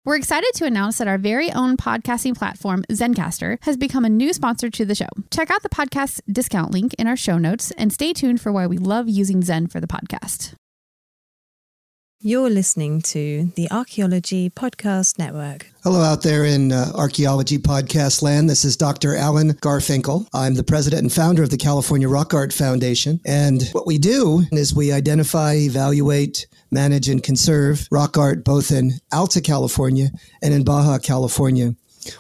We're excited to announce that our very own podcasting platform, Zencastr, has become a new sponsor to the show. Check out the podcast discount link in our show notes and stay tuned for why we love using Zen for the podcast. You're listening to the Archaeology Podcast Network. Hello out there in Archaeology Podcast land. This is Dr. Alan Garfinkel. I'm the president and founder of the California Rock Art Foundation. And what we do is we identify, evaluate, manage, and conserve rock art both in Alta California and in Baja California.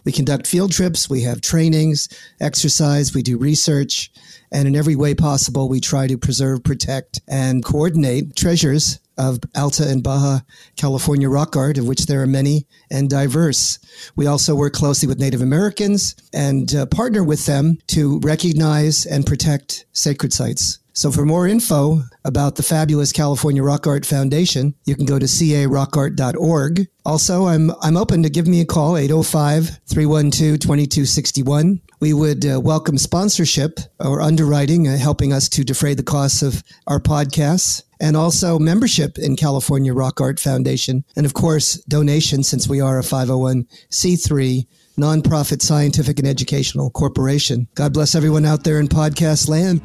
We conduct field trips, we have trainings, exercise, we do research, and in every way possible, we try to preserve, protect, and coordinate treasures of Alta and Baja California rock art, of which there are many and diverse. We also work closely with Native Americans and partner with them to recognize and protect sacred sites. So for more info about the fabulous California Rock Art Foundation, you can go to carockart.org. Also, I'm open to give me a call, 805-312-2261. We would welcome sponsorship or underwriting, helping us to defray the costs of our podcasts, and also membership in California Rock Art Foundation. And of course, donations, since we are a 501c3 nonprofit scientific and educational corporation. God bless everyone out there in podcast land.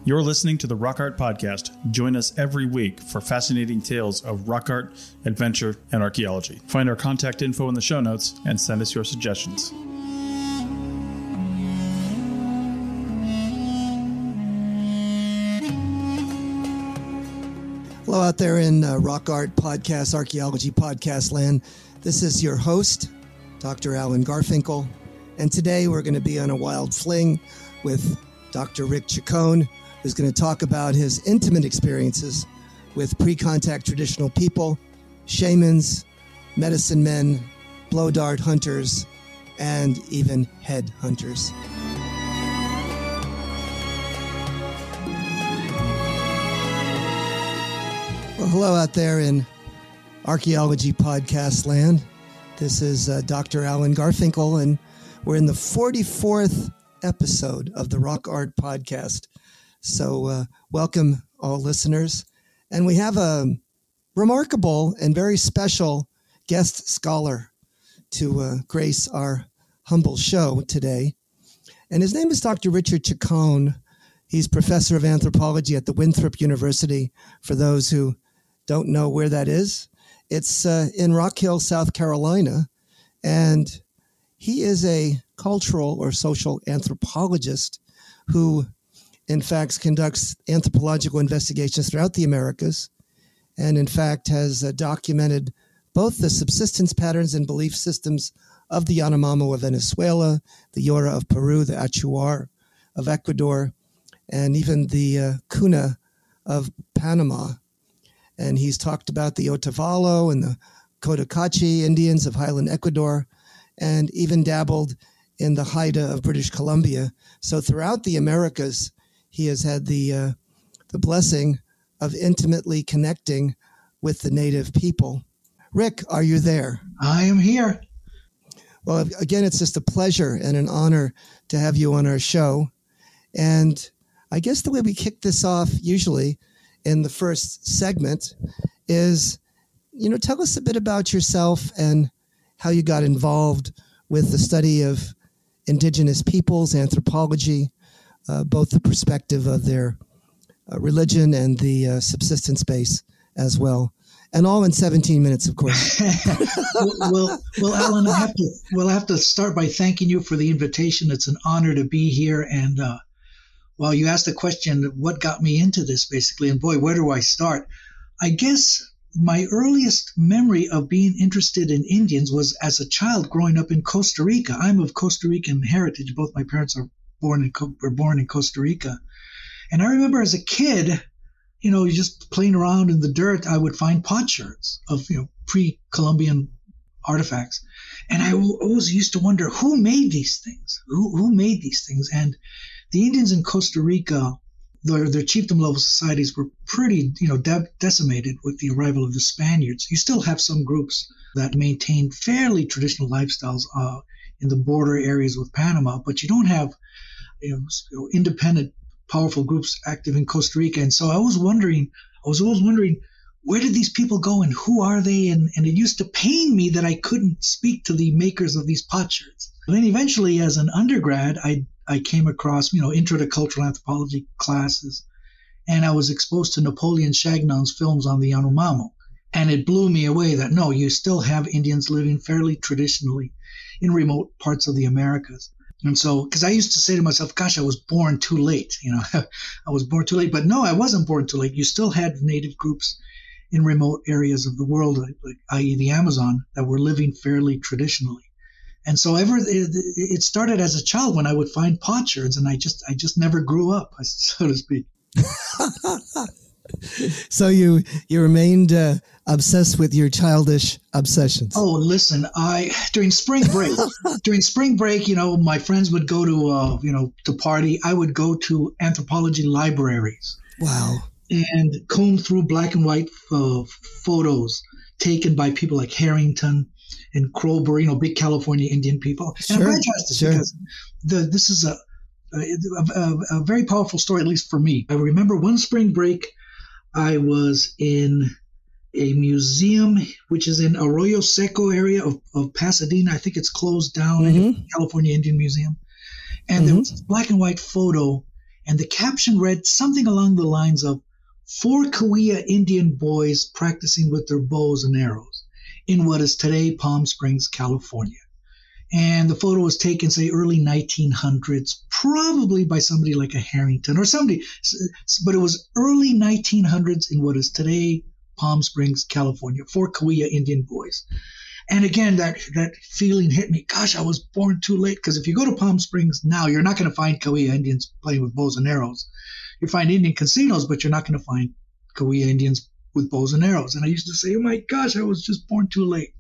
You're listening to the Rock Art Podcast. Join us every week for fascinating tales of rock art, adventure, and archaeology. Find our contact info in the show notes and send us your suggestions. Hello out there in Rock Art Podcast, Archaeology Podcast land. This is your host, Dr. Alan Garfinkel. And today we're going to be on a wild fling with Dr. Rick Chacon, who's going to talk about his intimate experiences with pre-contact traditional people, shamans, medicine men, blow dart hunters, and even head hunters. Well, hello out there in Archaeology Podcast land. This is Dr. Alan Garfinkel, and we're in the 44th episode of the Rock Art Podcast. So welcome all listeners. And we have a remarkable and very special guest scholar to grace our humble show today. And his name is Dr. Richard Chacon. He's professor of anthropology at the Winthrop University. For those who don't know where that is, it's in Rock Hill, South Carolina. And he is a cultural or social anthropologist who in fact conducts anthropological investigations throughout the Americas, and in fact has documented both the subsistence patterns and belief systems of the Yanomamo of Venezuela, the Yora of Peru, the Achuar of Ecuador, and even the Cuna of Panama. And he's talked about the Otavalo and the Cotacachi Indians of Highland Ecuador, and even dabbled in the Haida of British Columbia. So throughout the Americas, he has had the blessing of intimately connecting with the native people. Rick, are you there? I am here. Well, again, it's just a pleasure and an honor to have you on our show. And I guess the way we kick this off usually in the first segment is, tell us a bit about yourself and how you got involved with the study of indigenous peoples, anthropology, both the perspective of their religion and the subsistence base as well. And all in 17 minutes, of course. well, Alan, I have to start by thanking you for the invitation. It's an honor to be here. And while you asked the question, what got me into this, basically, and boy, where do I start? I guess my earliest memory of being interested in Indians was as a child growing up in Costa Rica. I'm of Costa Rican heritage. Both my parents were born in Costa Rica. And I remember as a kid, just playing around in the dirt, I would find potsherds of, pre-Columbian artifacts. And I always used to wonder, who made these things? Who made these things? And the Indians in Costa Rica, their chiefdom level societies were pretty, decimated with the arrival of the Spaniards. You still have some groups that maintain fairly traditional lifestyles in the border areas with Panama, but you don't have independent powerful groups active in Costa Rica. And so I was always wondering, where did these people go and who are they? And it used to pain me that I couldn't speak to the makers of these potsherds. And then eventually, as an undergrad, I came across, Intro to Cultural Anthropology classes, and I was exposed to Napoleon Chagnon's films on the Yanomamo. And it blew me away that, no, you still have Indians living fairly traditionally in remote parts of the Americas. And so, because I used to say to myself, gosh, I was born too late. I was born too late. But no, I wasn't born too late. You still had native groups in remote areas of the world, like i.e. the Amazon, that were living fairly traditionally. And so it started as a child when I would find potsherds, and I just never grew up, so to speak. So you remained obsessed with your childish obsessions. Oh, listen, during spring break, my friends would go to party. I would go to anthropology libraries. Wow. And comb through black and white photos taken by people like Harrington and Kroeber, big California Indian people. Sure, and I'm glad you asked this because this is a very powerful story, at least for me. I remember one spring break, I was in a museum which is in Arroyo Seco area of Pasadena. I think it's closed down, in California Indian Museum. And there was this black and white photo, and the caption read something along the lines of 4 Cahuilla Indian boys practicing with their bows and arrows in what is today Palm Springs, California. And the photo was taken, say, early 1900s, probably by somebody like a Harrington or somebody, but it was early 1900s in what is today Palm Springs, California, 4 Cahuilla Indian boys. And again, that feeling hit me. Gosh, I was born too late, because if you go to Palm Springs now, you're not going to find Cahuilla Indians playing with bows and arrows. You find Indian casinos, but you're not going to find Cahuilla Indians with bows and arrows. And I used to say, oh my gosh, I was just born too late.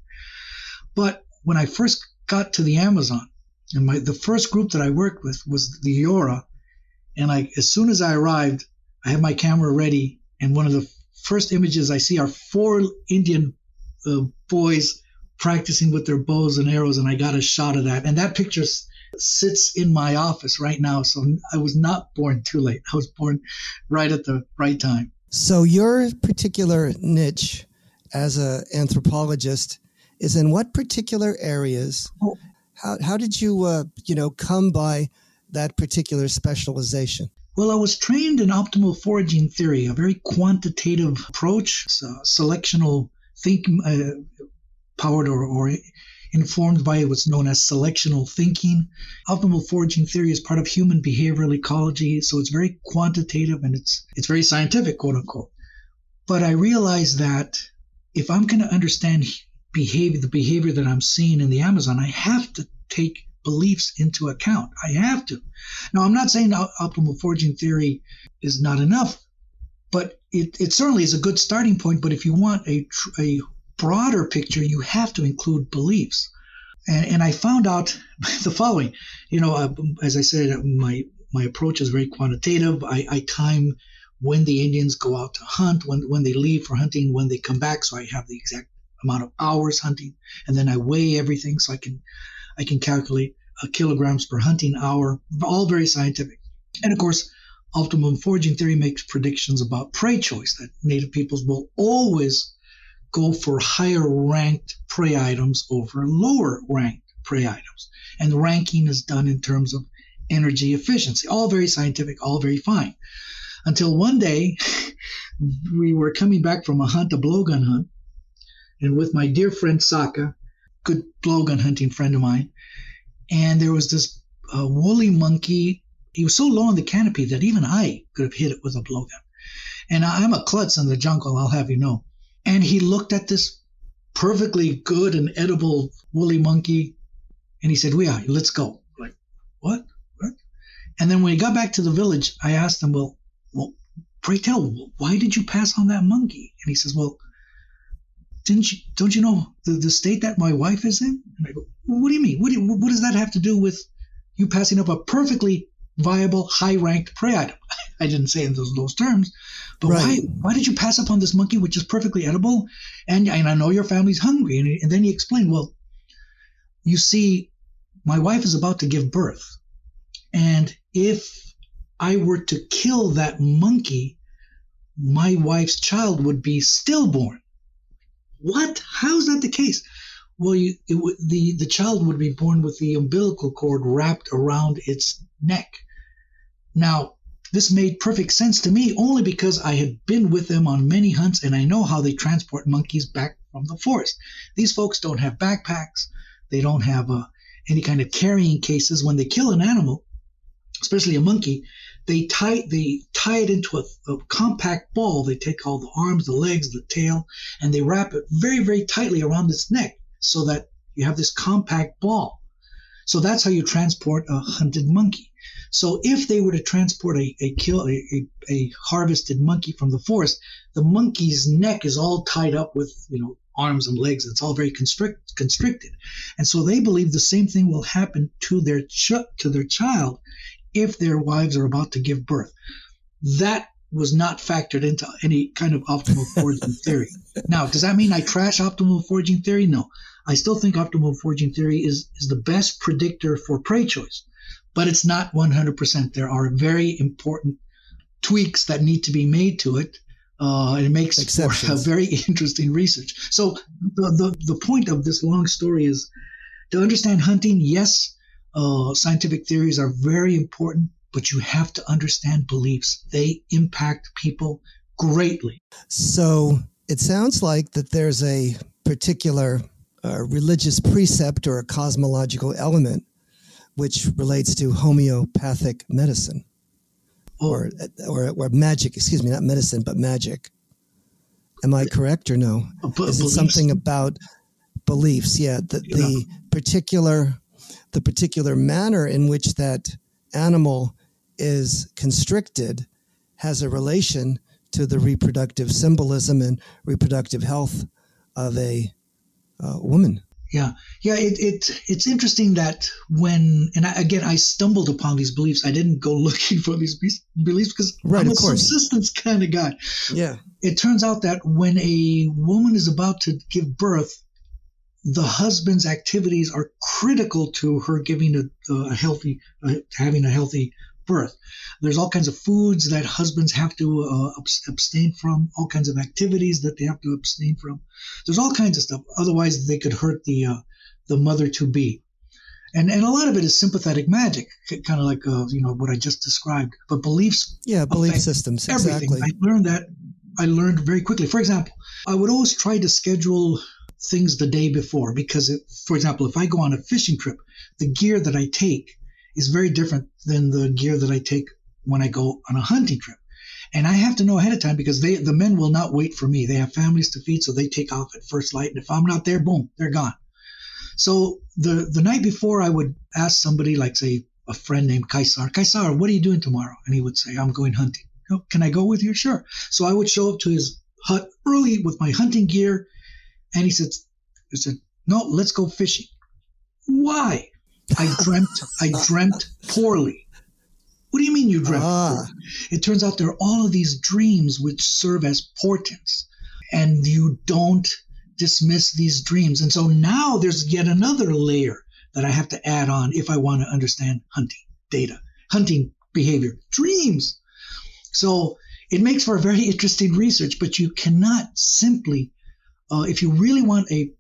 But when I first got to the Amazon, and the first group that I worked with was the Yora, and as soon as I arrived, I had my camera ready, and one of the first images I see are 4 Indian boys practicing with their bows and arrows, and I got a shot of that. And that picture sits in my office right now, so I was not born too late. I was born right at the right time. So your particular niche as an anthropologist is in what particular areas? How did you come by that particular specialization? Well, I was trained in optimal foraging theory, a very quantitative approach, selectional thinking, powered or informed by what's known as selectional thinking. Optimal foraging theory is part of human behavioral ecology, so it's very quantitative and it's very scientific, quote unquote. But I realized that if I'm going to understand the behavior that I'm seeing in the Amazon, I have to take beliefs into account. I have to. Now, I'm not saying optimal foraging theory is not enough, but it certainly is a good starting point. But if you want a broader picture, you have to include beliefs. And I found out the following. As I said, my approach is very quantitative. I time when the Indians go out to hunt, when they leave for hunting, when they come back, so I have the exact amount of hours hunting, and then I weigh everything so I can calculate kilograms per hunting hour, all very scientific. And of course, optimum foraging theory makes predictions about prey choice, that native peoples will always go for higher ranked prey items over lower ranked prey items. And the ranking is done in terms of energy efficiency, all very scientific, all very fine. Until one day, we were coming back from a blowgun hunt, and with my dear friend Saka, good blowgun hunting friend of mine, and there was this woolly monkey. He was so low on the canopy that even I could have hit it with a blowgun. And I'm a klutz in the jungle, I'll have you know. And he looked at this perfectly good and edible woolly monkey, and he said, "Yeah, let's go." I'm like, what? And then when he got back to the village, I asked him, well, pray tell, why did you pass on that monkey? And he says, well, don't you know the state that my wife is in? And I go, well, what do you mean? What does that have to do with you passing up a perfectly viable, high-ranked prey item? I didn't say in those terms, but right. Why did you pass up on this monkey, which is perfectly edible? And I know your family's hungry. And then he explained, well, you see, my wife is about to give birth. And if I were to kill that monkey, my wife's child would be stillborn. What? How is that the case? Well, the child would be born with the umbilical cord wrapped around its neck. Now, this made perfect sense to me only because I had been with them on many hunts and I know how they transport monkeys back from the forest. These folks don't have backpacks. They don't have any kind of carrying cases. When they kill an animal, especially a monkey, they tie it into a compact ball. They take all the arms, the legs, the tail, and they wrap it very, very tightly around its neck so that you have this compact ball. So that's how you transport a hunted monkey. So if they were to transport a harvested monkey from the forest, the monkey's neck is all tied up with, arms and legs. It's all very constricted. And so they believe the same thing will happen to their child if their wives are about to give birth. That was not factored into any kind of optimal foraging theory. Now, does that mean I trash optimal foraging theory? No. I still think optimal foraging theory is the best predictor for prey choice, but it's not 100%. There are very important tweaks that need to be made to it. And it makes for a very interesting research. So the point of this long story is to understand hunting. Yes, scientific theories are very important, but you have to understand beliefs. They impact people greatly. So it sounds like that there's a particular religious precept or a cosmological element which relates to homeopathic medicine. Or magic, excuse me, not medicine, but magic. Am I correct or no? Is it something about beliefs? Yeah, the particular manner in which that animal is constricted has a relation to the reproductive symbolism and reproductive health of a woman. Yeah. It's interesting that I stumbled upon these beliefs. I didn't go looking for these beliefs because I'm a subsistence kind of guy. Yeah. It turns out that when a woman is about to give birth, the husband's activities are critical to her giving having a healthy birth. There's all kinds of foods that husbands have to abstain from, all kinds of activities that they have to abstain from. There's all kinds of stuff. Otherwise, they could hurt the mother-to-be. And a lot of it is sympathetic magic, kind of like what I just described. But beliefs, belief systems, everything. Exactly. I learned very quickly. For example, I would always try to schedule things the day before because, for example, if I go on a fishing trip, the gear that I take is very different than the gear that I take when I go on a hunting trip. And I have to know ahead of time because the men will not wait for me. They have families to feed, so they take off at first light. And if I'm not there, boom, they're gone. So the night before, I would ask somebody, like, say, a friend named Kaisar, what are you doing tomorrow? And he would say, I'm going hunting. Oh, can I go with you? Sure. So I would show up to his hut early with my hunting gear. And he said, no, let's go fishing. Why? I dreamt poorly. What do you mean you dreamt poorly? It turns out there are all of these dreams which serve as portents, and you don't dismiss these dreams. And so now there's yet another layer that I have to add on if I want to understand hunting data, hunting behavior, dreams. So it makes for a very interesting research, but you cannot simply, if you really want a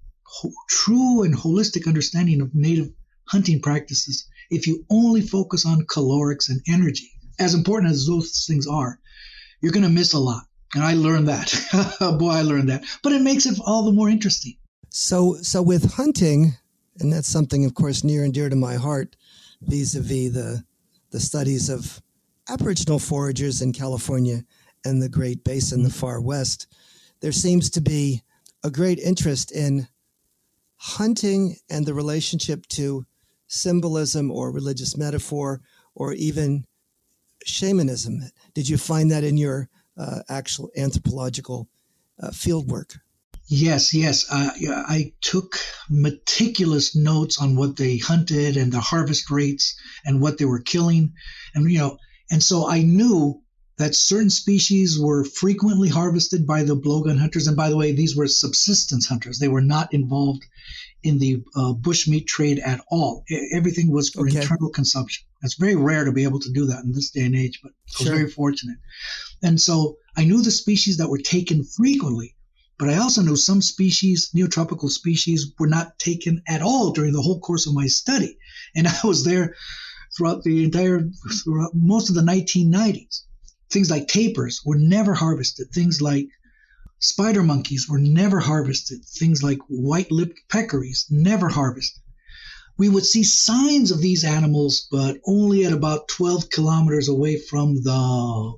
true and holistic understanding of native hunting practices, if you only focus on calorics and energy, as important as those things are, you're going to miss a lot. And I learned that. Boy, I learned that. But it makes it all the more interesting. So with hunting, and that's something, of course, near and dear to my heart, vis-a-vis the studies of Aboriginal foragers in California and the Great Basin, the far west, there seems to be a great interest in hunting and the relationship to symbolism or religious metaphor or even shamanism. Did you find that in your actual anthropological field work? Yes. I took meticulous notes on what they hunted and the harvest rates and what they were killing. And so I knew that certain species were frequently harvested by the blowgun hunters. And by the way, these were subsistence hunters. They were not involved in the bushmeat trade at all. Everything was for internal consumption. It's very rare to be able to do that in this day and age, but I was very fortunate. And so I knew the species that were taken frequently, but I also knew some species, neotropical species, were not taken at all during the whole course of my study. And I was there throughout most of the 1990s. Things like tapirs were never harvested. Things like spider monkeys were never harvested. Things like white-lipped peccaries, never harvested. We would see signs of these animals, but only at about 12 kilometers away from the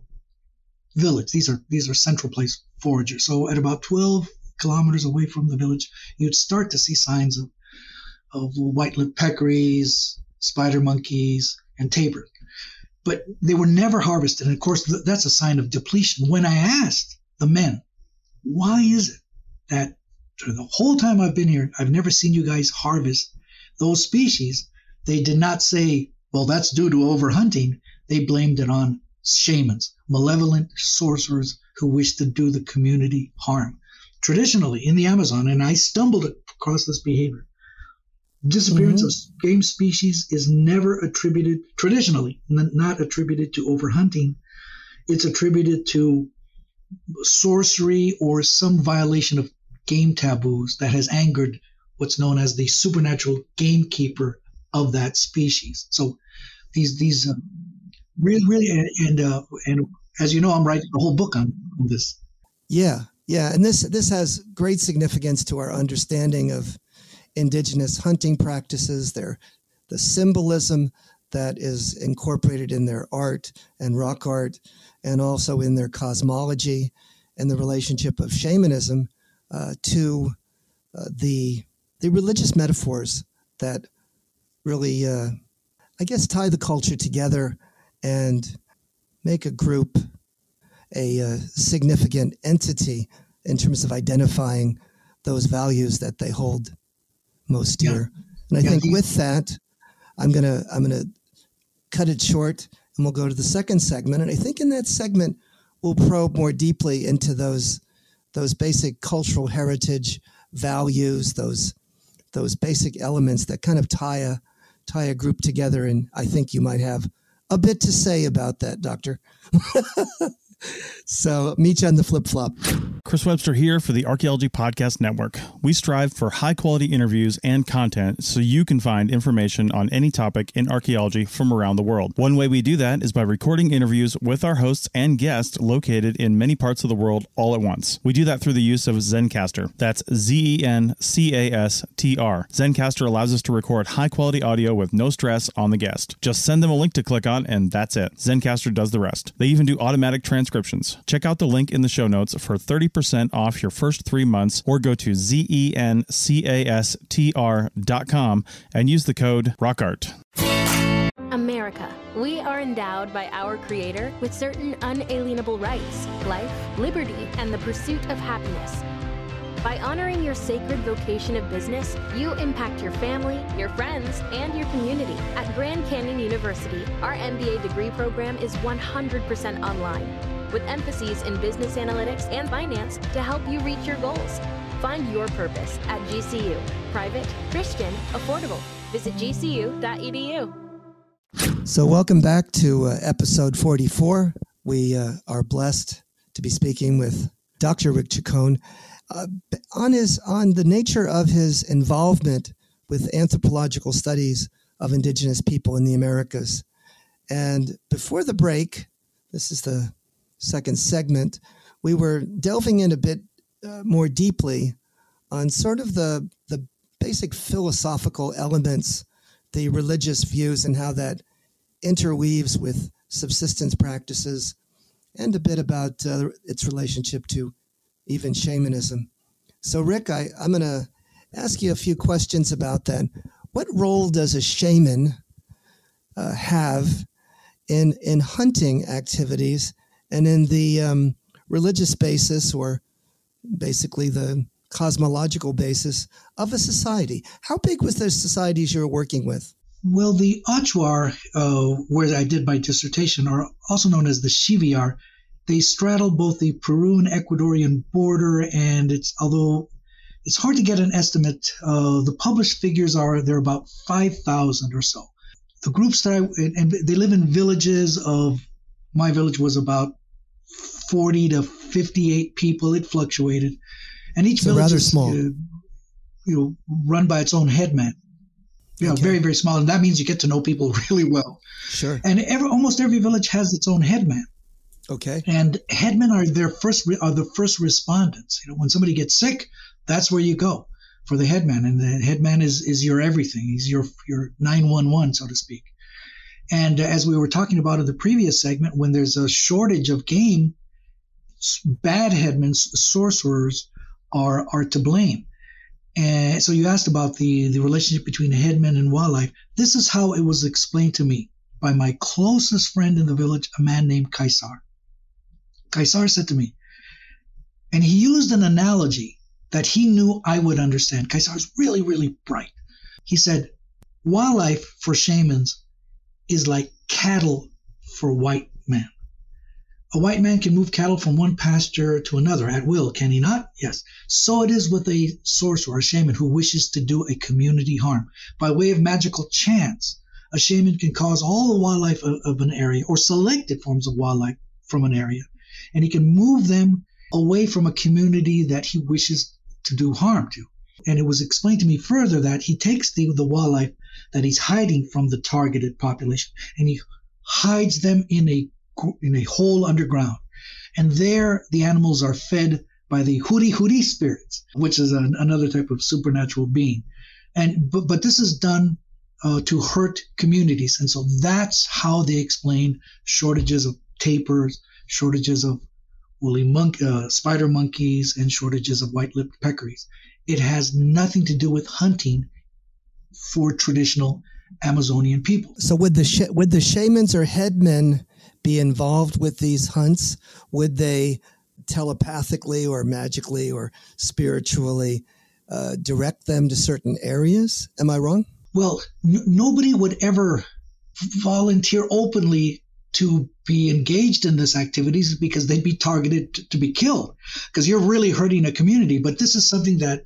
village. These are central place foragers. So at about 12 kilometers away from the village, you'd start to see signs of white-lipped peccaries, spider monkeys, and tapirs. But they were never harvested. And of course, that's a sign of depletion. When I asked the men, why is it that during the whole time I've been here, I've never seen you guys harvest those species? They did not say, well, that's due to overhunting. They blamed it on shamans, malevolent sorcerers who wish to do the community harm. Traditionally, in the Amazon, and I stumbled across this behavior, disappearance of game species is never attributed, traditionally, not attributed to overhunting. It's attributed to sorcery or some violation of game taboos that has angered what's known as the supernatural gamekeeper of that species. So these really, and as you know, I'm writing a whole book on this. Yeah, and this has great significance to our understanding of indigenous hunting practices, the symbolism that is incorporated in their art and rock art, and also in their cosmology, and the relationship of shamanism to the religious metaphors that really, I guess, tie the culture together and make a group a significant entity in terms of identifying those values that they hold most dear. And I think with that, I'm gonna cut it short, and we'll go to the second segment. And I think in that segment, we'll probe more deeply into those basic cultural heritage values, those basic elements that kind of tie a group together. And I think you might have a bit to say about that, Doctor. So meet you on the flip-flop. Chris Webster here for the Archaeology Podcast Network. We strive for high-quality interviews and content so you can find information on any topic in archaeology from around the world. One way we do that is by recording interviews with our hosts and guests located in many parts of the world all at once. We do that through the use of Zencastr. That's Zencastr. Zencastr allows us to record high-quality audio with no stress on the guest. Just send them a link to click on, and that's it. Zencastr does the rest. They even do automatic transcriptions. Check out the link in the show notes for 30% off your first 3 months, or go to zencastr.com and use the code ROCKART. America. We are endowed by our Creator with certain unalienable rights: life, liberty, and the pursuit of happiness. By honoring your sacred vocation of business, you impact your family, your friends, and your community. At Grand Canyon University, our MBA degree program is 100% online, with emphases in business analytics and finance to help you reach your goals. Find your purpose at GCU. Private, Christian, affordable. Visit gcu.edu. So welcome back to episode 44. We are blessed to be speaking with Dr. Rick Chacon on the nature of his involvement with anthropological studies of indigenous people in the Americas. And before the break, this is the second segment, we were delving in a bit more deeply on sort of the basic philosophical elements, the religious views, and how that interweaves with subsistence practices, and a bit about its relationship to even shamanism. So, Rick, I'm going to ask you a few questions about that. What role does a shaman have in hunting activities and in the religious basis, or basically the cosmological basis of a society? How big was the societies you were working with? Well, the Achuar, where I did my dissertation, are also known as the Shiviar. They straddle both the Peru-Ecuadorian border, and although it's hard to get an estimate, the published figures are they're about 5,000 or so. the groups that and they live in villages of, my village was about 40 to 58 people. It fluctuated. And each village rather is small. Run by its own headman. Okay. Very, very small. And that means you get to know people really well. Sure. And almost every village has its own headman. Okay. And headmen are the first respondents. When somebody gets sick, that's where you go for the headman. And the headman is your everything. He's your 911, so to speak. And as we were talking about in the previous segment, when there's a shortage of game, bad headmen, sorcerers, are to blame. And so you asked about the relationship between headmen and wildlife. This is how it was explained to me by my closest friend in the village, a man named Kaisar. Kaisar said to me, and he used an analogy that he knew I would understand. Kaisar is really, really bright. He said, wildlife for shamans is like cattle for white men. A white man can move cattle from one pasture to another at will, can he not? Yes. So it is with a sorcerer, a shaman who wishes to do a community harm. By way of magical chance, a shaman can cause all the wildlife of an area, or selected forms of wildlife from an area, and he can move them away from a community that he wishes to do harm to. And it was explained to me further that he takes the wildlife that he's hiding from the targeted population, and he hides them in a hole underground. And there the animals are fed by the huri spirits, which is another type of supernatural being. But this is done to hurt communities. And so that's how they explain shortages of tapirs, shortages of woolly spider monkeys, and shortages of white-lipped peccaries. It has nothing to do with hunting for traditional Amazonian people. So would the shamans or headmen be involved with these hunts? Would they telepathically or magically or spiritually direct them to certain areas? Am I wrong? Well, nobody would ever volunteer openly to be engaged in this activities because they'd be targeted to be killed, because you're really hurting a community. But this is something that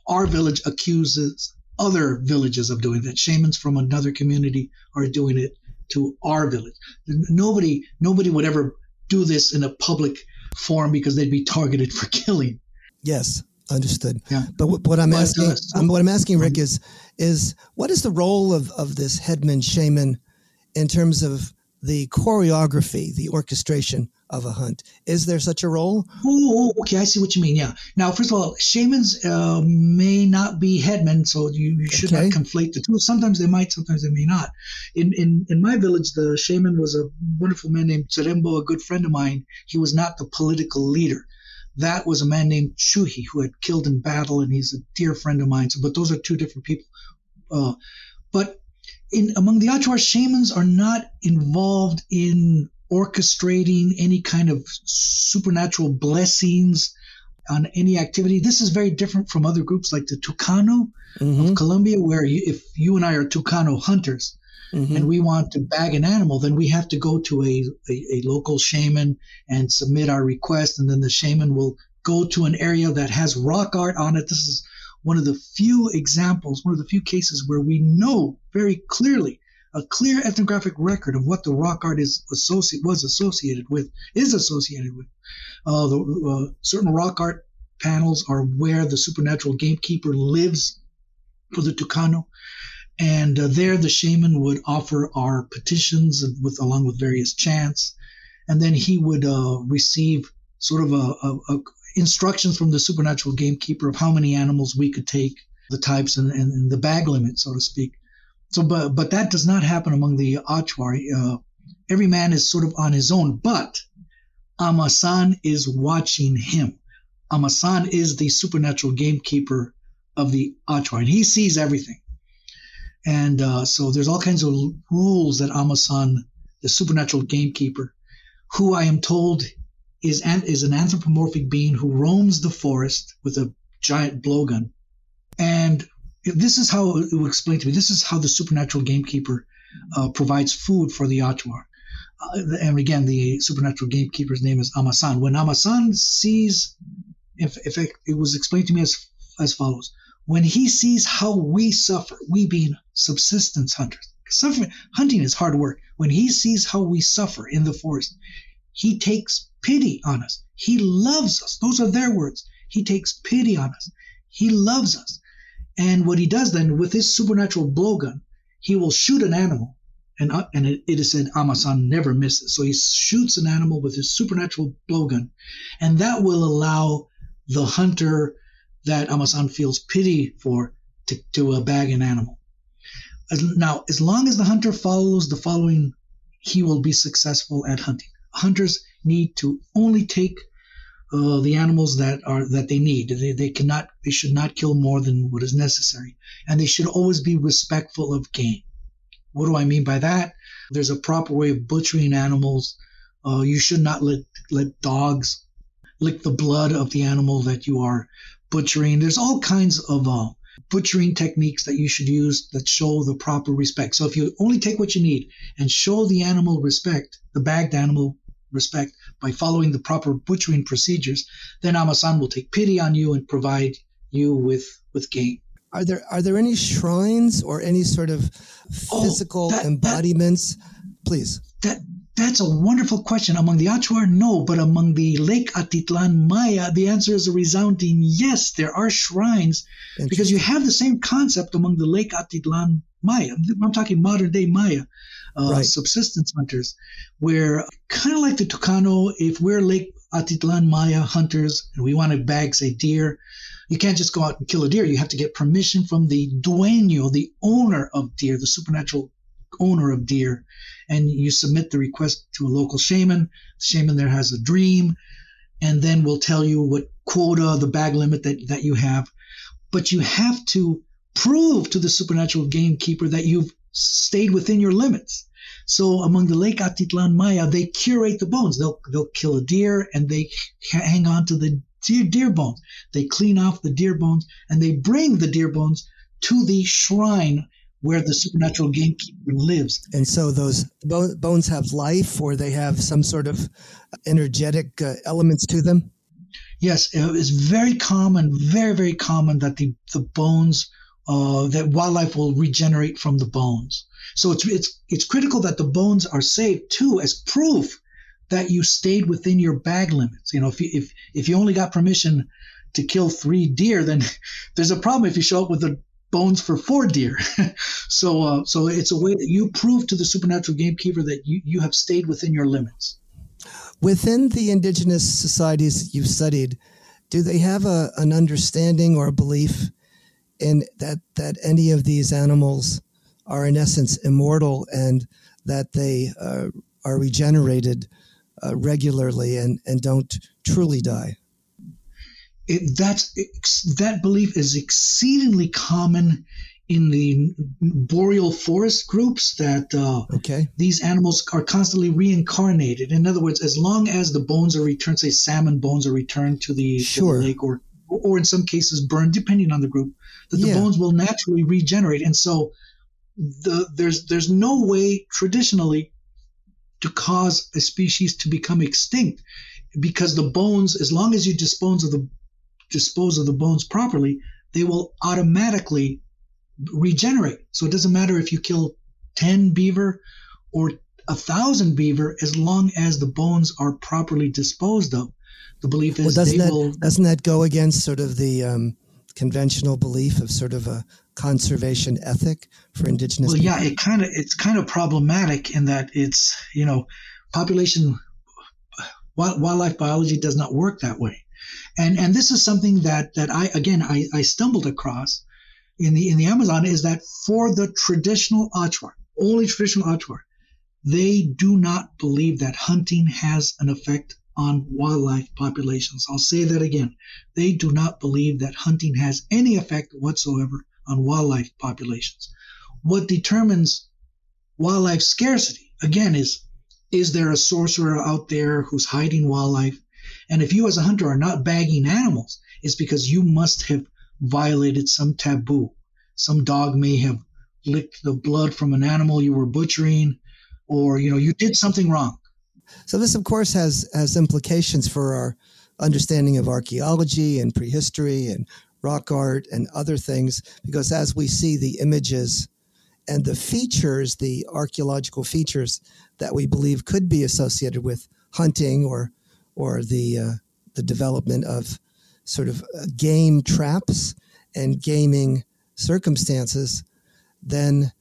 our village accuses other villages of doing, that shamans from another community are doing it to our village. Nobody would ever do this in a public forum because they'd be targeted for killing. Yes, understood. Yeah. But what I'm asking, Rick, is what is the role of this headman shaman in terms of the choreography, the orchestration of a hunt? Is there such a role? Oh, okay. I see what you mean. Yeah. Now, first of all, shamans may not be headmen, so you should not conflate the two. Sometimes they might, sometimes they may not. In my village, the shaman was a wonderful man named Tserembo, a good friend of mine. He was not the political leader. That was a man named Chuhi, who had killed in battle, and he's a dear friend of mine. But those are two different people. But among the Achuar, shamans are not involved in orchestrating any kind of supernatural blessings on any activity. This is very different from other groups like the Tucano of Colombia, where if you and I are Tucano hunters and we want to bag an animal, then we have to go to a local shaman and submit our request, and then the shaman will go to an area that has rock art on it. This is one of the few examples, one of the few cases where we know very clearly a clear ethnographic record of what the rock art is associated with. Certain rock art panels are where the supernatural gamekeeper lives for the Tucano, and there the shaman would offer our petitions along with various chants, and then he would receive sort of a instructions from the supernatural gamekeeper of how many animals we could take, the types, and the bag limit, so to speak. So, but that does not happen among the Achuar. Every man is sort of on his own, but Amasan is watching him. Amasan is the supernatural gamekeeper of the Achuar, and he sees everything. And so there's all kinds of rules that Amasan, the supernatural gamekeeper, who I am told is an anthropomorphic being who roams the forest with a giant blowgun. And this is how it was explained to me. This is how the supernatural gamekeeper provides food for the Achuar. And again, the supernatural gamekeeper's name is Amasan. When Amasan sees, it was explained to me as follows. When he sees how we suffer, we being subsistence hunters, Hunting is hard work. When he sees how we suffer in the forest, he takes pity on us. He loves us. Those are their words. He takes pity on us. He loves us. And what he does then with his supernatural blowgun, he will shoot an animal. And it is said Amasan never misses. So he shoots an animal with his supernatural blowgun. And that will allow the hunter that Amasan feels pity for to bag an animal. Now, as long as the hunter follows the following, he will be successful at hunting. Hunters need to only take the animals that they need. They should not kill more than what is necessary, and they should always be respectful of game. What do I mean by that? There's a proper way of butchering animals. You should not let dogs lick the blood of the animal that you are butchering. There's all kinds of butchering techniques that you should use that show the proper respect. So if you only take what you need and show the animal respect, the bagged animal respect, by following the proper butchering procedures, then Amasan will take pity on you and provide you with game. Are there any shrines or any sort of physical embodiments? Please. That's a wonderful question. Among the Achuar, no, but among the Lake Atitlan Maya, the answer is a resounding yes. There are shrines because you have the same concept among the Lake Atitlan Maya. I'm talking modern day Maya, right. Subsistence hunters, where kind of like the Tucano, if we're Lake Atitlan Maya hunters and we want to bag, say, deer, you can't just go out and kill a deer. You have to get permission from the dueño, the owner of deer, the supernatural owner of deer, and you submit the request to a local shaman. The shaman there has a dream, and then will tell you what quota, the bag limit that you have. But you have to prove to the supernatural gamekeeper that you've stayed within your limits. So among the Lake Atitlan Maya, they curate the bones. They'll kill a deer and they hang on to the deer bones. They clean off the deer bones and they bring the deer bones to the shrine where the supernatural gamekeeper lives. And so those bones have life, or they have some sort of energetic elements to them? Yes, it's very common, very, very common that the bones, that wildlife will regenerate from the bones. So it's critical that the bones are saved too as proof that you stayed within your bag limits. You know, if you only got permission to kill 3 deer, then there's a problem if you show up with the bones for 4 deer. So it's a way that you prove to the supernatural gamekeeper that you have stayed within your limits. Within the indigenous societies you've studied, do they have an understanding or a belief in that any of these animals are in essence immortal and that they are regenerated regularly and don't truly die? That belief is exceedingly common in the boreal forest groups, that these animals are constantly reincarnated. In other words, as long as the bones are returned, say salmon bones are returned to the lake, or in some cases burned, depending on the group, that the bones will naturally regenerate. And so there's no way traditionally to cause a species to become extinct, because the bones, as long as you dispose of the bones properly, they will automatically regenerate. So it doesn't matter if you kill 10 beaver or 1,000 beaver, as long as the bones are properly disposed of. The belief is doesn't that go against sort of the conventional belief of sort of a conservation ethic for indigenous people? Yeah, it's kind of problematic in that it's, population wildlife biology does not work that way. And this is something that I stumbled across in the Amazon, is that for the traditional Achuar, only traditional Achuar, they do not believe that hunting has an effect on wildlife populations. I'll say that again. They do not believe that hunting has any effect whatsoever on wildlife populations. What determines wildlife scarcity, again, is there a sorcerer out there who's hiding wildlife? And if you as a hunter are not bagging animals, it's because you must have violated some taboo. Some dog may have licked the blood from an animal you were butchering, or, you did something wrong. So this, of course, has implications for our understanding of archaeology and prehistory and rock art and other things, because as we see the images the features, the archaeological features that we believe could be associated with hunting or the development of sort of game traps and gaming circumstances, then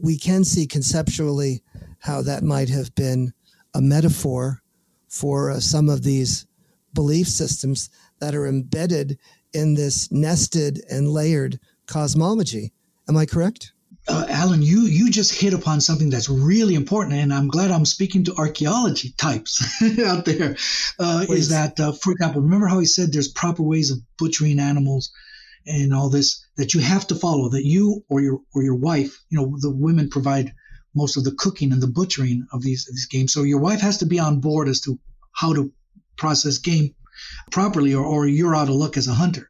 we can see conceptually how that might have been a metaphor for some of these belief systems that are embedded in this nested and layered cosmology. Am I correct? Alan, you just hit upon something that's really important, and I'm glad I'm speaking to archaeology types out there. Is that, for example, remember how he said there's proper ways of butchering animals and all this that you have to follow, that you or your wife, the women provide most of the cooking and the butchering of these games. So your wife has to be on board as to how to process game properly, or you're out of luck as a hunter.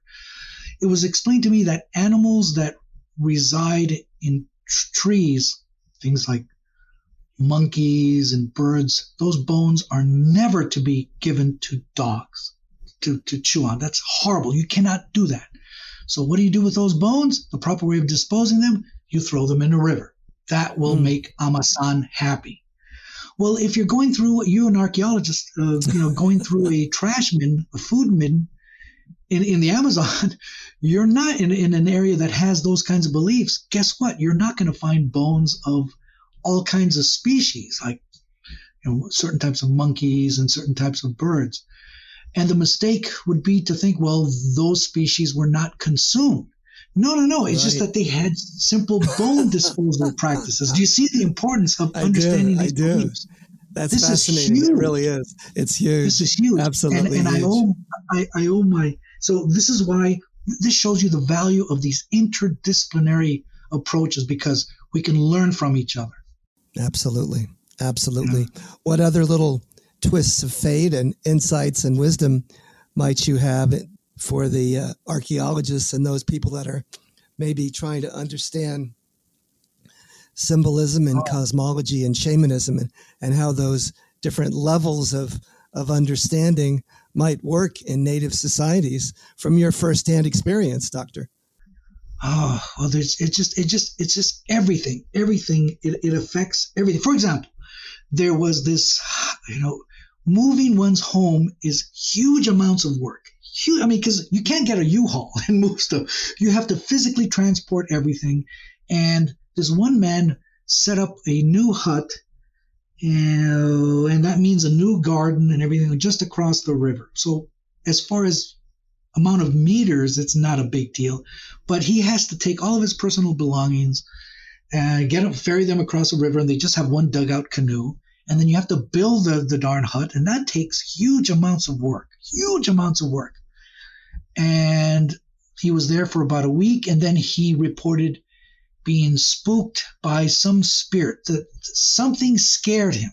It was explained to me that animals that reside in trees, things like monkeys and birds, those bones are never to be given to dogs to chew on. That's horrible. You cannot do that. So what do you do with those bones? The proper way of disposing them, you throw them in a river. That will make Amasan happy. Well, if you're going through, you're an archaeologist, going through a trash bin, a food bin in the Amazon, you're not in an area that has those kinds of beliefs. Guess what? You're not going to find bones of all kinds of species, like certain types of monkeys and certain types of birds. And the mistake would be to think, well, those species were not consumed. No. It's just that they had simple bone disposal practices. Do you see the importance of understanding these beliefs? That's fascinating. It really is. It's huge. This is huge. Absolutely and huge. I owe my. So this is why this shows you the value of these interdisciplinary approaches, because we can learn from each other. Absolutely. What other little twists of fate and insights and wisdom might you have for the archaeologists and those people that are maybe trying to understand symbolism and cosmology and shamanism and how those different levels of understanding might work in native societies from your firsthand experience, Doctor? Oh, well, it's just everything. It affects everything. For example, there was this, moving one's home is huge amounts of work. Huge, because you can't get a U-Haul and move stuff. You have to physically transport everything. And this one man set up a new hut, and that means a new garden and everything just across the river. So as far as amount of meters, it's not a big deal. But he has to take all of his personal belongings and ferry them across the river, and they just have one dugout canoe. And then you have to build the darn hut, and that takes huge amounts of work. And he was there for about a week, and then he reported being spooked by some spirit, that something scared him.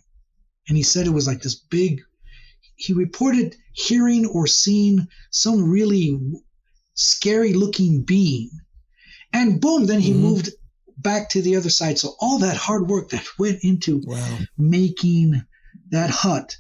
And he said it was like this big, he reported hearing or seeing some really scary looking being. And boom, then he moved back to the other side. So all that hard work that went into making that hut,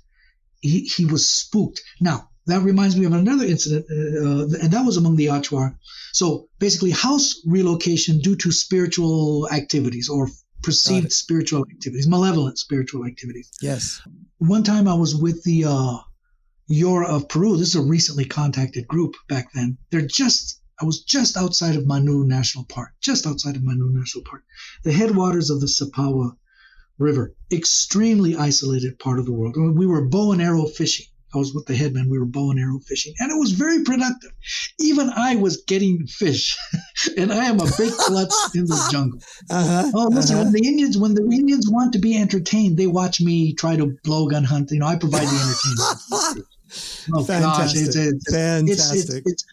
he was spooked. Now, that reminds me of another incident, and that was among the Achuar. So basically, house relocation due to spiritual activities or perceived spiritual activities, malevolent spiritual activities. Yes. One time I was with the Yora of Peru. This is a recently contacted group back then. I was just outside of Manu National Park, the headwaters of the Sipawa River, extremely isolated part of the world. We were bow and arrow fishing. I was with the headman. We were bow and arrow fishing, and it was very productive. Even I was getting fish, and I am a big klutz in the jungle. Listen, when the Indians want to be entertained, they watch me try to blowgun hunt. I provide the entertainment. Oh Fantastic. Gosh,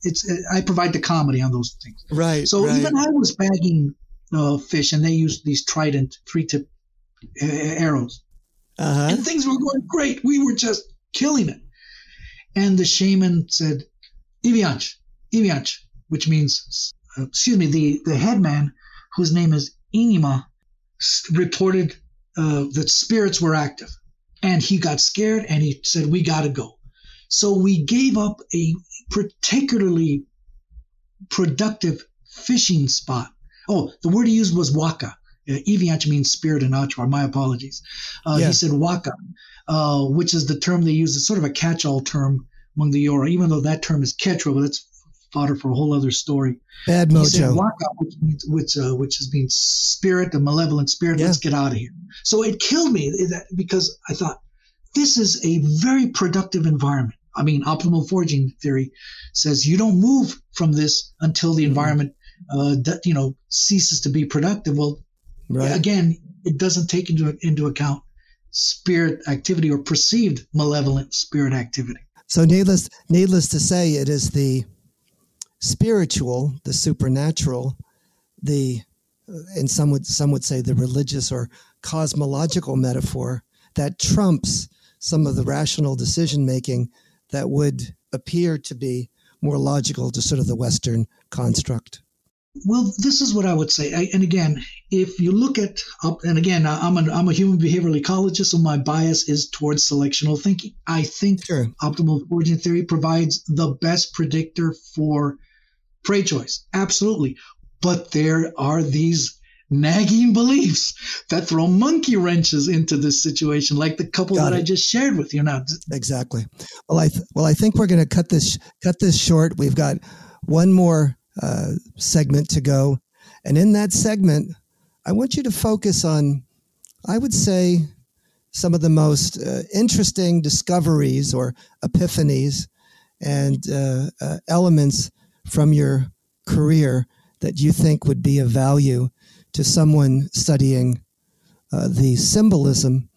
it's I provide the comedy on those things. Right. So even I was bagging fish, and they used these Trident 3-tip arrows, and things were going great. We were just killing it. And the shaman said, Ivianch, which means, the headman, whose name is Inima, reported that spirits were active. And he got scared, and he said, we got to go. So we gave up a particularly productive fishing spot. Oh, the word he used was waka. Eviancha means spirit in Achuar. My apologies. He said waka, which is the term they use. It's sort of a catch-all term among the Yora, even though that term is Quechua, but that's fodder for a whole other story. Bad mojo. He said waka, which means spirit, the malevolent spirit. Let's get out of here. So it killed me because I thought, this is a very productive environment. I mean, optimal foraging theory says you don't move from this until the environment, ceases to be productive. Well, again, it doesn't take into account spirit activity or perceived malevolent spirit activity. So needless to say, it is the spiritual, the supernatural, and some would say the religious or cosmological metaphor that trumps some of the rational decision making that would appear to be more logical to sort of the Western construct. Well, this is what I would say. And again, if you look at, and again, I'm a human behavioral ecologist, so my bias is towards selectional thinking. I think optimal foraging theory provides the best predictor for prey choice. Absolutely. But there are these nagging beliefs that throw monkey wrenches into this situation, like the couple that I just shared with you now. Exactly. Well, I think we're going to cut this short. We've got one more segment to go, and in that segment, I want you to focus on, I would say, some of the most interesting discoveries or epiphanies and elements from your career that you think would be of value to someone studying the symbolism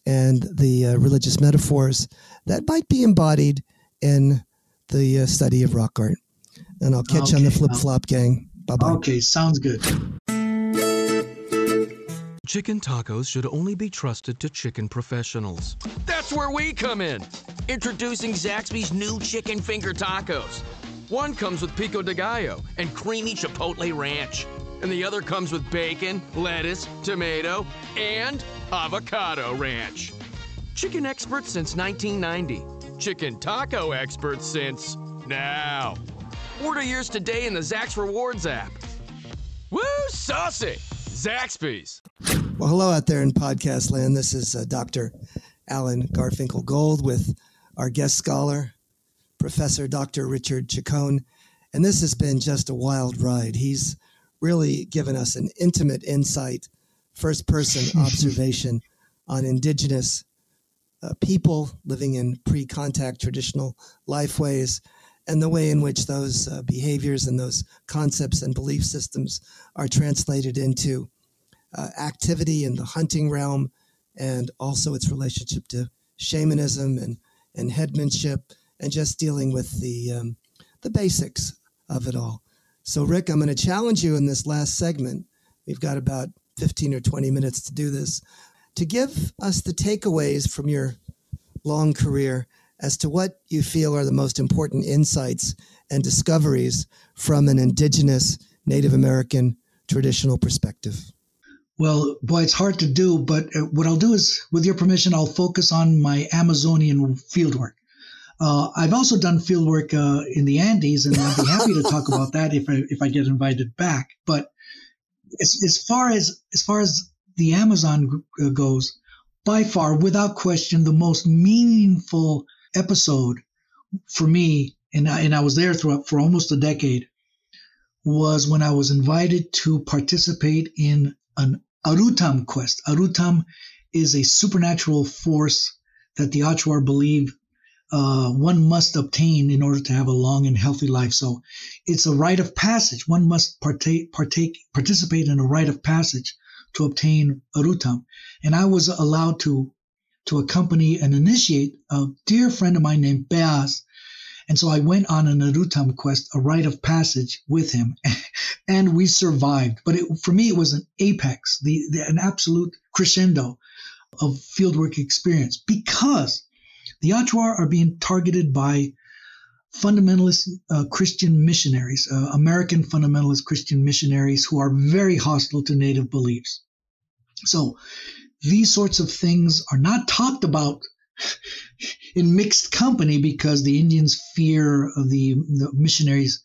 and the religious metaphors that might be embodied in the study of rock art. And I'll catch you on the flip-flop, gang. Bye-bye. Okay, sounds good. Chicken tacos should only be trusted to chicken professionals. That's where we come in. Introducing Zaxby's new chicken finger tacos. One comes with pico de gallo and creamy chipotle ranch. And the other comes with bacon, lettuce, tomato, and avocado ranch. Chicken experts since 1990. Chicken taco experts since now. Order yours today in the Zax Rewards app. Woo, saucy! Zaxby's. Well, hello out there in podcast land. This is Dr. Alan Garfinkel Gold with our guest scholar, Professor Dr. Richard Chacon. And this has been just a wild ride. He's really given us an intimate insight, first-person observation on indigenous people living in pre-contact traditional lifeways and the way in which those behaviors and those concepts and belief systems are translated into activity in the hunting realm, and also its relationship to shamanism and headmanship, and just dealing with the basics of it all. So, Rick, I'm going to challenge you in this last segment. We've got about 15 or 20 minutes to do this, to give us the takeaways from your long career as to what you feel are the most important insights and discoveries from an indigenous Native American traditional perspective. Well, boy, it's hard to do, but what I'll do is, with your permission, I'll focus on my Amazonian fieldwork. I've also done fieldwork in the Andes, and I'd be happy to talk about that if I get invited back. But as far as the Amazon goes, by far, without question, the most meaningful episode for me, and I was there for almost a decade, was when I was invited to participate in an Arutam quest. Arutam is a supernatural force that the Achuar believe one must obtain in order to have a long and healthy life. So it's a rite of passage. One must participate in a rite of passage to obtain Arutam. And I was allowed to accompany and initiate a dear friend of mine named Beaz. And so I went on an Arutam quest, a rite of passage with him, and we survived. But for me, it was an apex, an absolute crescendo of fieldwork experience, because the Achuar are being targeted by fundamentalist Christian missionaries, American fundamentalist Christian missionaries who are very hostile to Native beliefs. So these sorts of things are not talked about in mixed company because the Indians fear of the missionaries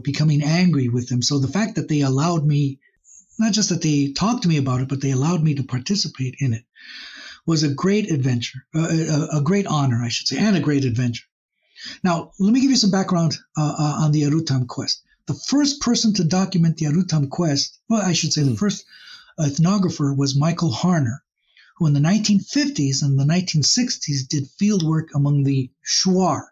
becoming angry with them. So the fact that they allowed me not just that they talked to me about it, but they allowed me to participate in it, was a great adventure, a great honor, I should say, and a great adventure. Now, let me give you some background on the Arutam quest. The first person to document the Arutam quest, well, I should say the first ethnographer was Michael Harner, who in the 1950s and the 1960s did fieldwork among the Shuar,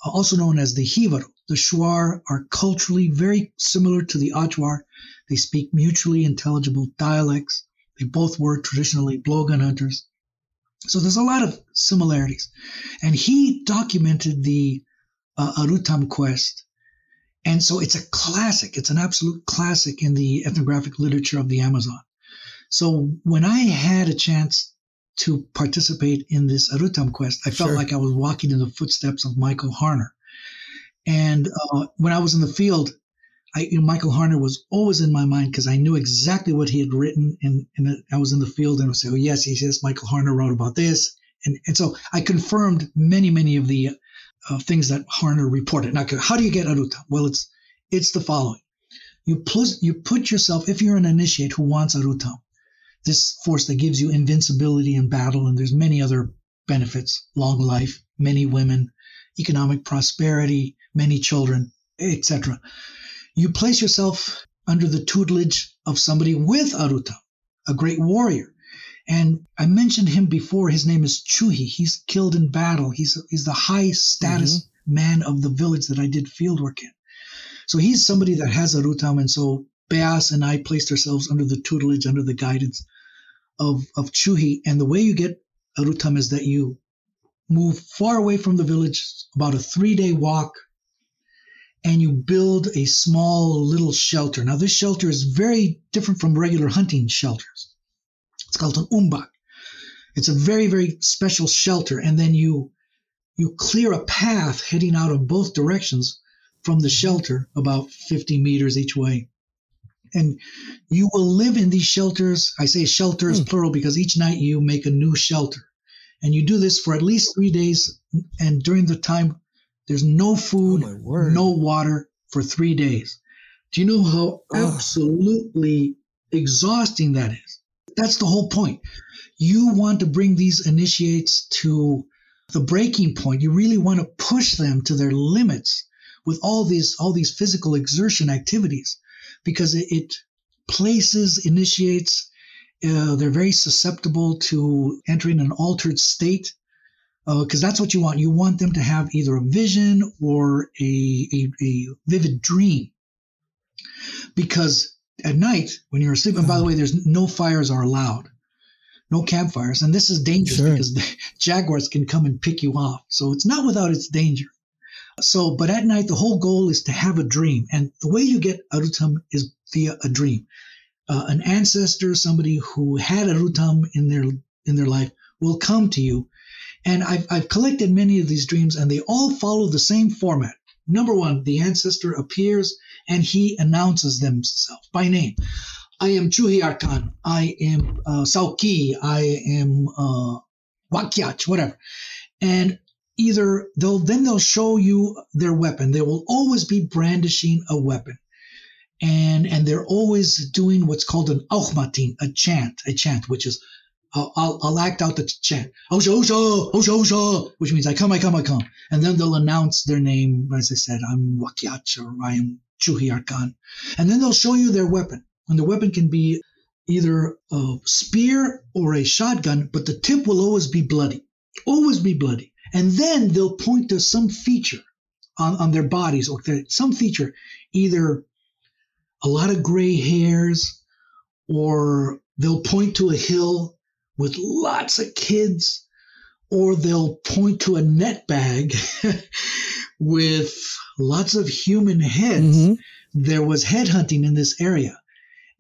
also known as the Jivaro. The Shuar are culturally very similar to the Achuar. They speak mutually intelligible dialects. They both were traditionally blowgun hunters. So there's a lot of similarities. And he documented the Arutam quest. And so it's a classic. It's an absolute classic in the ethnographic literature of the Amazon. So when I had a chance to participate in this Arutam quest, I felt like I was walking in the footsteps of Michael Harner. And when I was in the field, Michael Harner was always in my mind because I knew exactly what he had written. And I was in the field and I would say, oh, yes, Michael Harner wrote about this. And so I confirmed many of the things that Harner reported. Now, how do you get Arutam? Well, it's the following. You put yourself, if you're an initiate who wants Arutam, this force that gives you invincibility in battle, and there's many other benefits, long life, many women, economic prosperity, many children, etc. You place yourself under the tutelage of somebody with Arutam, a great warrior. And I mentioned him before. His name is Chuhi. He's killed in battle. He's the high status man of the village that I did fieldwork in. So he's somebody that has Arutam. And so Beas and I placed ourselves under the tutelage, under the guidance of Chuhi. And the way you get Arutam is that you move far away from the village, about a 3-day walk, and you build a small little shelter. Now, this shelter is very different from regular hunting shelters. It's called an umbak. It's a very, very special shelter. And then you clear a path heading out of both directions from the shelter, about 50 meters each way. And you will live in these shelters. I say shelters plural because each night you make a new shelter. And you do this for at least 3 days. And during the time, there's no food, no water for 3 days. Do you know how absolutely exhausting that is? That's the whole point. You want to bring these initiates to the breaking point. You really want to push them to their limits with all these physical exertion activities, because it places initiates. They're very susceptible to entering an altered state, because that's what you want. You want them to have either a vision or a vivid dream. Because at night, when you're asleep, and by the way, there's no fires are allowed, no campfires. And this is dangerous because jaguars can come and pick you off. So it's not without its danger. So, but at night, the whole goal is to have a dream. And the way you get Arutam is via a dream. An ancestor, somebody who had Arutam in their life, will come to you. And I've collected many of these dreams, and they all follow the same format. Number one, the ancestor appears and he announces themselves by name. I am Chuhi Arkan. I am Sauki. I am Wakyach, whatever. And either they'll show you their weapon. They will always be brandishing a weapon. And they're always doing what's called an auchmatin, a chant, which is, I'll act out the chant, Osha, Osha, Osha, Osha, which means I come. And then they'll announce their name. As I said, I'm Wakyach, or I am Chuhi Arkan. And then they'll show you their weapon. And the weapon can be either a spear or a shotgun, but the tip will always be bloody. And then they'll point to some feature on their bodies, or some feature, either a lot of gray hairs, or they'll point to a hill with lots of kids, or they'll point to a net bag with lots of human heads. There was headhunting in this area.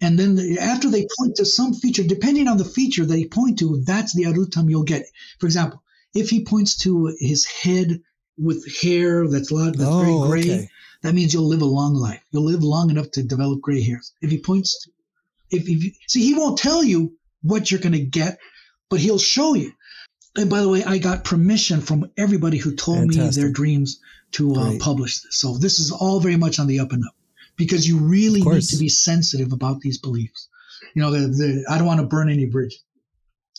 And then after they point to some feature, depending on the feature they point to, that's the Arutam you'll get. For example, if he points to his head with hair that's very gray, that means you'll live a long life. You'll live long enough to develop gray hairs. If he points to, he won't tell you what you're going to get, but he'll show you. And by the way, I got permission from everybody who told me their dreams to publish this. So this is all very much on the up and up, because you really need to be sensitive about these beliefs. I don't want to burn any bridges.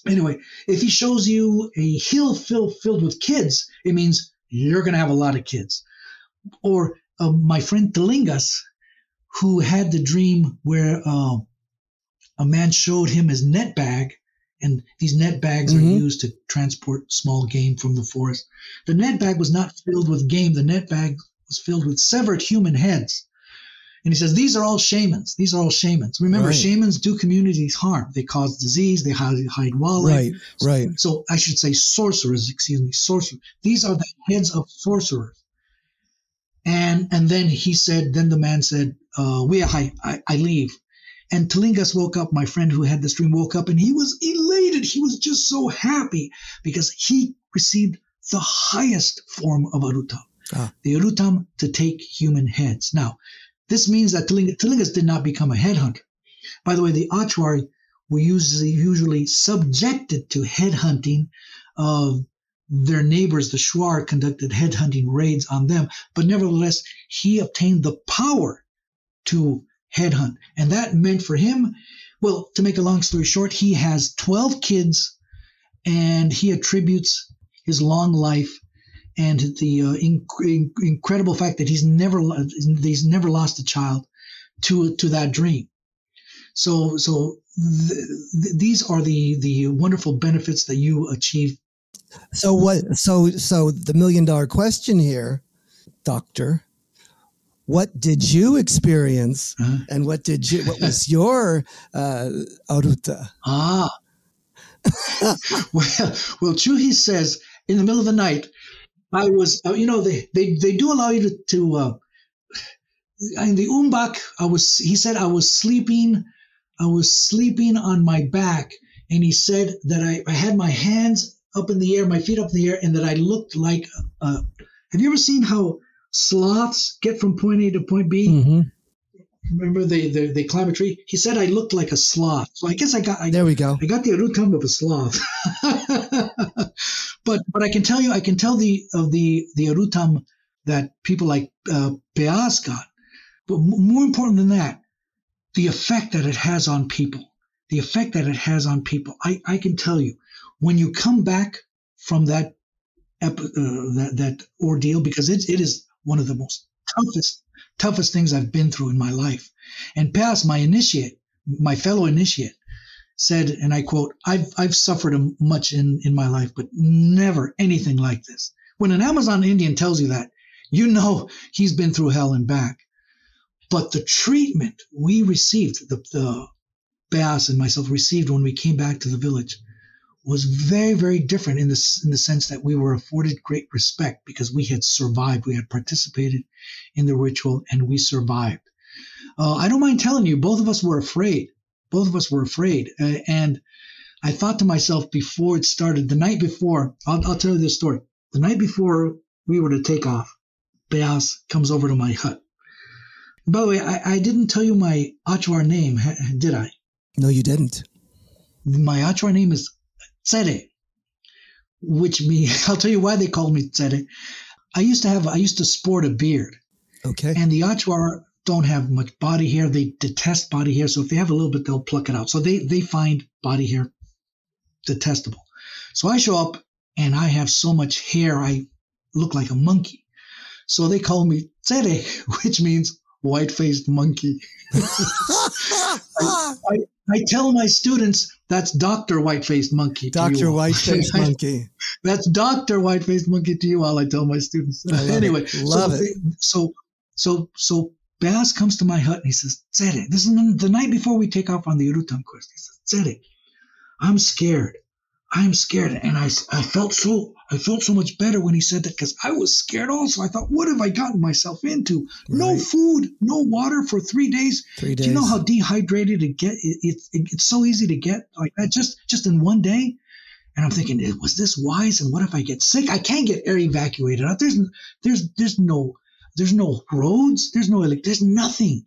Anyway, if he shows you a hill filled with kids, it means you're going to have a lot of kids. Or my friend Telingas, who had the dream where a man showed him his net bag, and these net bags are used to transport small game from the forest. The net bag was not filled with game. The net bag was filled with severed human heads. And he says, these are all shamans. These are all shamans. Remember, shamans do communities harm. They cause disease. They hide wildlife. Right. So I should say sorcerers. These are the heads of sorcerers. And then the man said, I leave. And Telingas woke up, my friend who had this dream woke up, and he was elated. He was just so happy because he received the highest form of arutam. The arutam to take human heads. Now, this means that Telingas did not become a headhunter. By the way, the Achuar were usually subjected to headhunting of their neighbors. The Shuar conducted headhunting raids on them, but nevertheless, he obtained the power to headhunt. And that meant for him, well, to make a long story short, he has 12 kids, and he attributes his long life and the incredible fact that he's never lost a child to that dream. So these are the wonderful benefits that you achieve. So the $1 million question here, Doctor, what did you experience, and what was your aruta? Well, Chuhi says in the middle of the night, I was, they do allow you to in the umbak, he said I was sleeping on my back, and he said that I had my hands up in the air, my feet up in the air, and that I looked like, have you ever seen how sloths get from point A to point B? Mm-hmm. Remember they climb a tree? He said I looked like a sloth. So I guess there we go. I got the arutam of a sloth. But I can tell the arutam that people like Peas got. But more important than that, the effect that it has on people. The effect that it has on people. I can tell you, when you come back from that ordeal, because it is one of the most toughest things I've been through in my life. And Peas, my fellow initiate, said, and I quote, I've suffered much in my life, but never anything like this. When an Amazon Indian tells you that, you know he's been through hell and back. But the treatment we received, the Peas and myself received when we came back to the village, was very, very different in the sense that we were afforded great respect because we had survived. We had participated in the ritual, and we survived. I don't mind telling you, both of us were afraid. And I thought to myself before it started, the night before, I'll tell you this story. The night before we were to take off, Peas comes over to my hut. And by the way, I didn't tell you my Achuar name, did I? No, you didn't. My Achuar name is Tsere, which means, I'll tell you why they called me Tsere. I used to sport a beard. Okay. And the Achuar don't have much body hair. They detest body hair. So if they have a little bit, they'll pluck it out. So they find body hair detestable. So I show up and I have so much hair, I look like a monkey. So they call me Tsere, which means white-faced monkey. I tell my students that's Dr. White-Faced Monkey. Dr. White-Faced Monkey. That's Dr. White-Faced Monkey to you all, I tell my students. Anyway, love it. So Peas comes to my hut and he says, Tsere, this is the night before we take off on the arutam quest. He says, Tsere, I'm scared. And I felt so much better when he said that because I was scared also. I thought, what have I gotten myself into? Right. No food, no water for 3 days. 3 days. Do you know how dehydrated it get? It's so easy to get like that just in one day. And I'm thinking, was this wise? And what if I get sick? I can't get air evacuated out. There's no roads. There's nothing.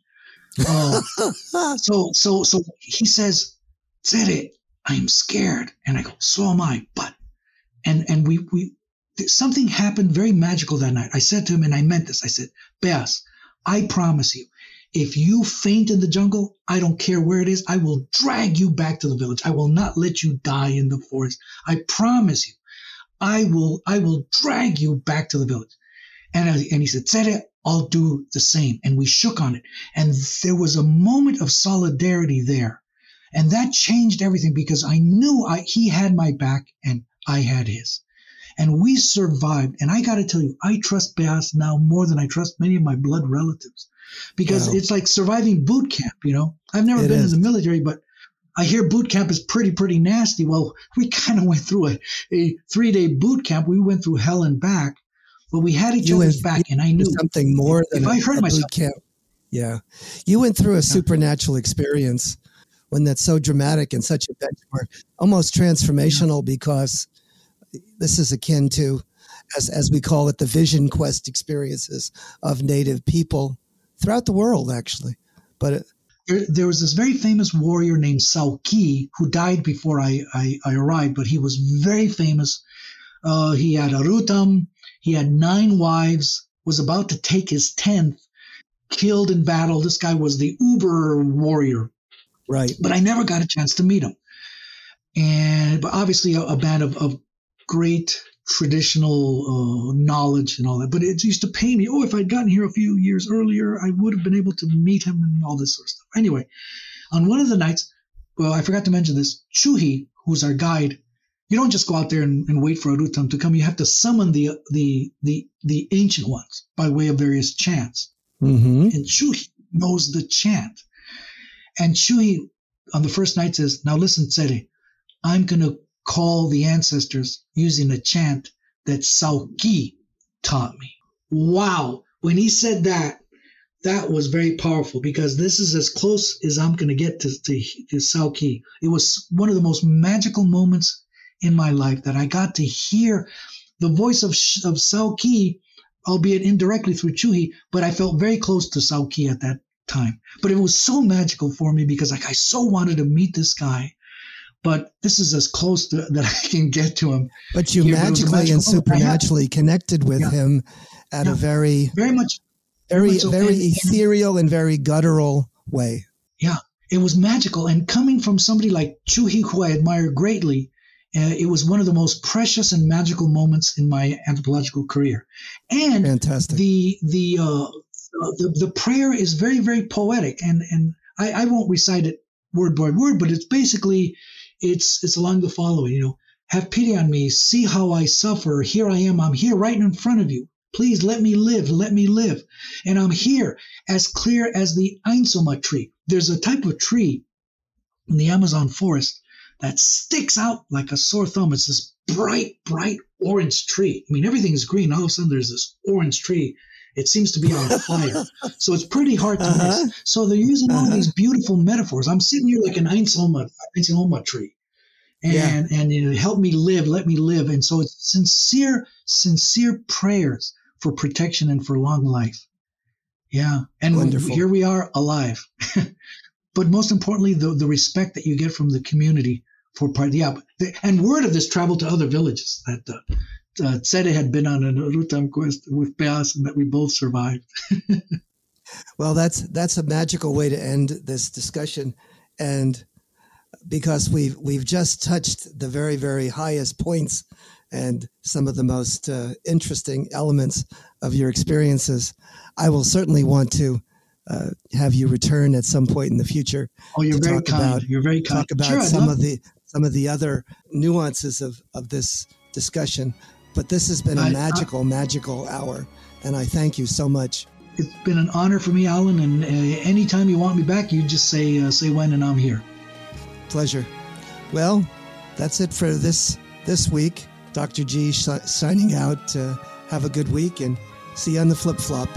So he says, Tsere, I'm scared. And I go, so am I. But, and we something happened very magical that night. I said to him, and I meant this. I said, Peas, I promise you, if you faint in the jungle, I don't care where it is, I will drag you back to the village. I will not let you die in the forest. I promise you, I will drag you back to the village. And he said, Tsere, I'll do the same. And we shook on it. And there was a moment of solidarity there. And that changed everything because I knew he had my back and I had his. And we survived. And I got to tell you, I trust Beas now more than I trust many of my blood relatives because it's like surviving boot camp, you know. I've never been in the military, but I hear boot camp is pretty nasty. Well, we kind of went through a 3-day boot camp. We went through hell and back, but we had each other's back. And I knew something more than if I hurt myself. Boot camp. Yeah. You went through a supernatural experience. When that's so dramatic and such a benchmark, almost transformational, because this is akin to, as we call it, the vision quest experiences of Native people throughout the world, actually. But there was this very famous warrior named Sauki who died before I arrived, but he was very famous. He had a rutam, he had 9 wives, was about to take his 10th, killed in battle. This guy was the uber warrior. Right. But I never got a chance to meet him. But obviously a man of great traditional knowledge and all that. But it used to pain me. Oh, if I'd gotten here a few years earlier, I would have been able to meet him and all this sort of stuff. Anyway, on one of the nights, well, I forgot to mention this, Chuhi, who's our guide, you don't just go out there and wait for a rutam to come. You have to summon the ancient ones by way of various chants. Mm-hmm. And Chuhi knows the chant. And Chuhi on the first night says, now listen, Tsere, I'm going to call the ancestors using a chant that Sauki taught me. Wow. When he said that, that was very powerful because this is as close as I'm going to get to Sauki. It was one of the most magical moments in my life that I got to hear the voice of Sauki, albeit indirectly through Chuhi, but I felt very close to Sauki at that time. But it was so magical for me because I so wanted to meet this guy. But this is as close that I can get to him. But you magically and supernaturally connected with him at a very ethereal and very guttural way. Yeah, it was magical. And coming from somebody like Chuhi, who I admire greatly, it was one of the most precious and magical moments in my anthropological career. And fantastic. The prayer is very, very poetic, and I won't recite it word by word, but it's basically it's along the following, you know, have pity on me, see how I suffer, here I am, I'm here right in front of you. Please let me live. And I'm here as clear as the Ainsoma tree. There's a type of tree in the Amazon forest that sticks out like a sore thumb. It's this bright orange tree. I mean, everything is green. All of a sudden there's this orange tree. It seems to be on fire. So it's pretty hard to miss. So they're using all these beautiful metaphors. I'm sitting here like an Ainsoma tree. And you know, help me live, let me live. And so it's sincere prayers for protection and for long life. Yeah. And wonderful. Here we are alive. But most importantly, the respect that you get from the community for part. Yeah. And word of this traveled to other villages that Tsere had been on a rutam quest with Beas and that we both survived. Well, that's a magical way to end this discussion. And because we've just touched the very, very highest points and some of the most interesting elements of your experiences, I will certainly want to have you return at some point in the future. Oh, you're very kind. You're very kind. Talk about some of the other nuances of this discussion. But this has been a magical hour, and I thank you so much. It's been an honor for me, Alan, and anytime you want me back, you just say when, and I'm here. Pleasure. Well, that's it for this week. Dr. G signing out. Have a good week, and see you on the flip-flop.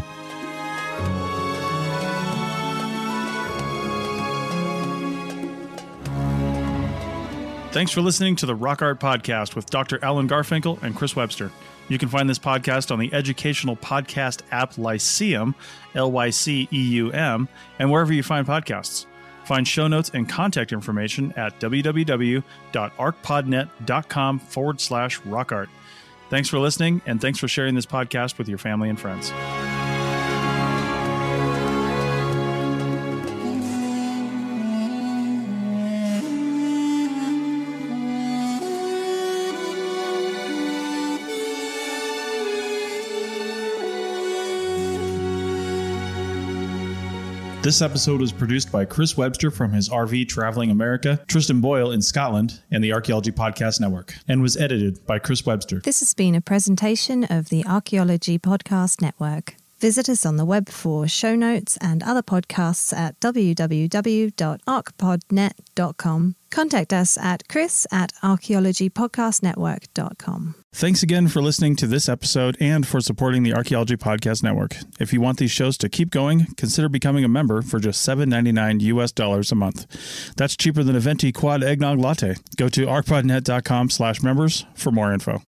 Thanks for listening to the Rock Art Podcast with Dr. Alan Garfinkel and Chris Webster. You can find this podcast on the educational podcast app Lyceum, Lyceum, and wherever you find podcasts. Find show notes and contact information at www.archpodnet.com/rockart. Thanks for listening, and thanks for sharing this podcast with your family and friends. This episode was produced by Chris Webster from his RV Traveling America, Tristan Boyle in Scotland, and the Archaeology Podcast Network, and was edited by Chris Webster. This has been a presentation of the Archaeology Podcast Network. Visit us on the web for show notes and other podcasts at www.archpodnet.com. Contact us at chris@archaeologypodcastnetwork.com. Thanks again for listening to this episode and for supporting the Archaeology Podcast Network. If you want these shows to keep going, consider becoming a member for just $7.99 US a month. That's cheaper than a venti quad eggnog latte. Go to archpodnet.com/members for more info.